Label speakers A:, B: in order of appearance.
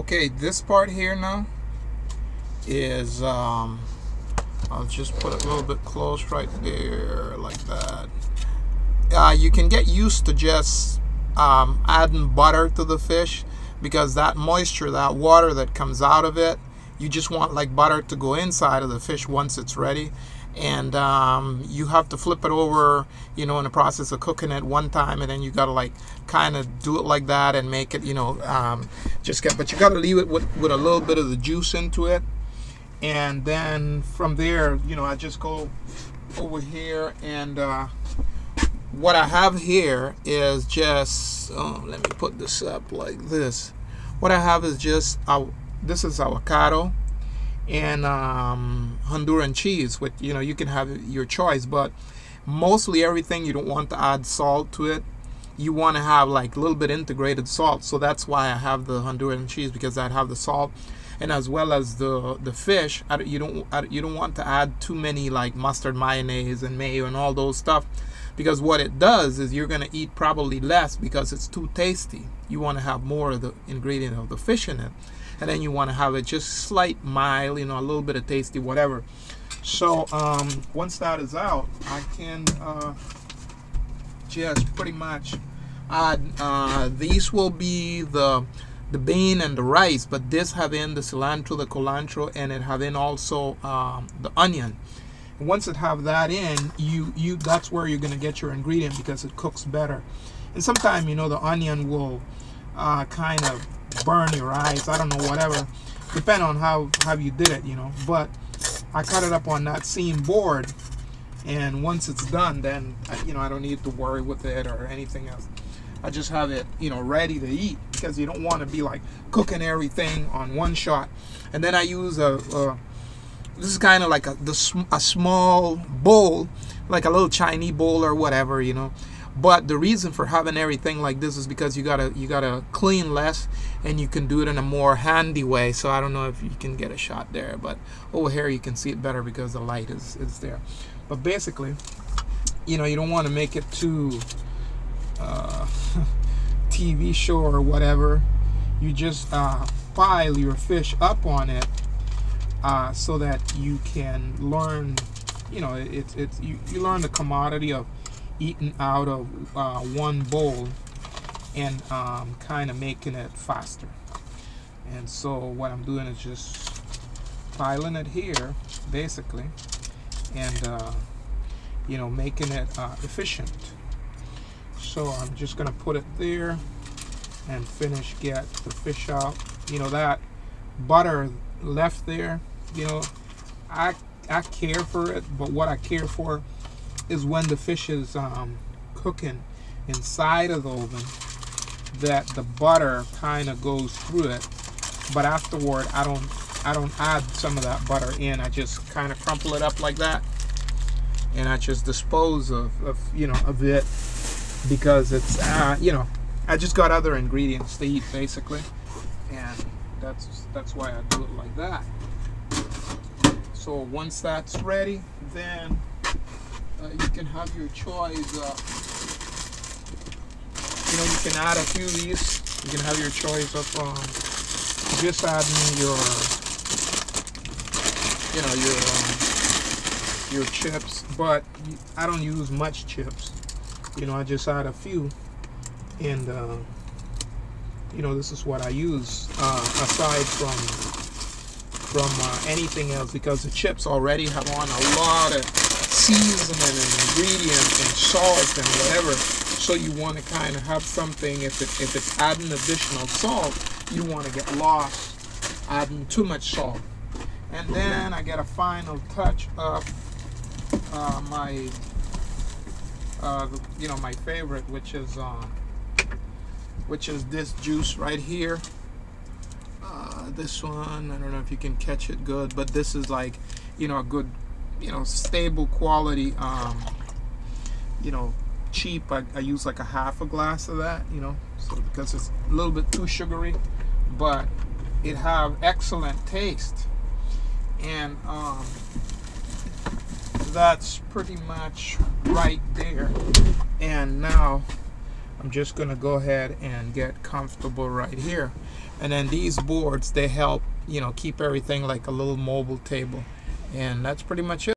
A: Okay, this part here now is I'll just put it a little bit close right there like that. You can get used to just adding butter to the fish, because that moisture, that water that comes out of it, you just want like butter to go inside of the fish once it's ready. And you have to flip it over, you know, in the process of cooking it one time, and then you got to like kind of do it like that and make it, you know, but you got to leave it with a little bit of the juice into it. And then from there, you know, I just go over here, and what I have here is just, let me put this up like this. What I have is just, this is avocado and Honduran cheese, which, you know, you can have your choice, but mostly everything you don't want to add salt to it. You want to have like a little bit integrated salt, so that's why I have the Honduran cheese, because I have the salt, and as well as the fish. You don't want to add too many like mustard, mayonnaise, and mayo and all those stuff, because what it does is you're gonna eat probably less because it's too tasty. You want to have more of the ingredient of the fish in it, and then you want to have it just slight mild, you know, a little bit of tasty, whatever. So once that is out, I can just pretty much add, these will be the bean and the rice, but this have in the cilantro, the culantro, and it have in also the onion. And once it have that in, you that's where you're gonna get your ingredient, because it cooks better. And sometimes, you know, the onion will kind of burn your eyes, I don't know, whatever, depending on how you did it, you know. But I cut it up on that seam board, and once it's done, then, you know, I don't need to worry with it or anything else. I just have it, you know, ready to eat, because you don't want to be like cooking everything on one shot. And then I use this is kind of like a small bowl, like a little Chinese bowl or whatever, you know. But the reason for having everything like this is because you gotta clean less, and you can do it in a more handy way. So I don't know if you can get a shot there, but over here you can see it better because the light is there. But basically, you know, you don't want to make it too TV show or whatever. You just pile your fish up on it, so that you can learn, you know, you learn the commodity of eating out of one bowl, and kind of making it faster. And so what I'm doing is just piling it here basically, and you know, making it efficient. So I'm just gonna put it there and get the fish out. You know, that butter left there, you know, I care for it, but what I care for is when the fish is cooking inside of the oven, that the butter kind of goes through it. But afterward, I don't add some of that butter in. I just kind of crumple it up like that, and I just dispose of you know, of it, because it's you know, I just got other ingredients to eat basically, and that's why I do it like that. So once that's ready, then you can have your choice. You know, you can add a few of these. You can have your choice of just adding your, you know, your chips. But I don't use much chips. You know, I just add a few, and you know, this is what I use aside from anything else, because the chips already have on a lot of seasoning and ingredients and salt and whatever. So you want to kind of have something, if it's adding additional salt, you want to get lost adding too much salt. And then I get a final touch of my you know, my favorite, which is this juice right here. This one, I don't know if you can catch it good, but this is like, you know, a good, you know, stable quality, you know, cheap. I use like a half a glass of that, you know, so because it's a little bit too sugary, but it have excellent taste. And that's pretty much right there. And now I'm just gonna go ahead and get comfortable right here. And then these boards, they help, you know, keep everything like a little mobile table. And that's pretty much it.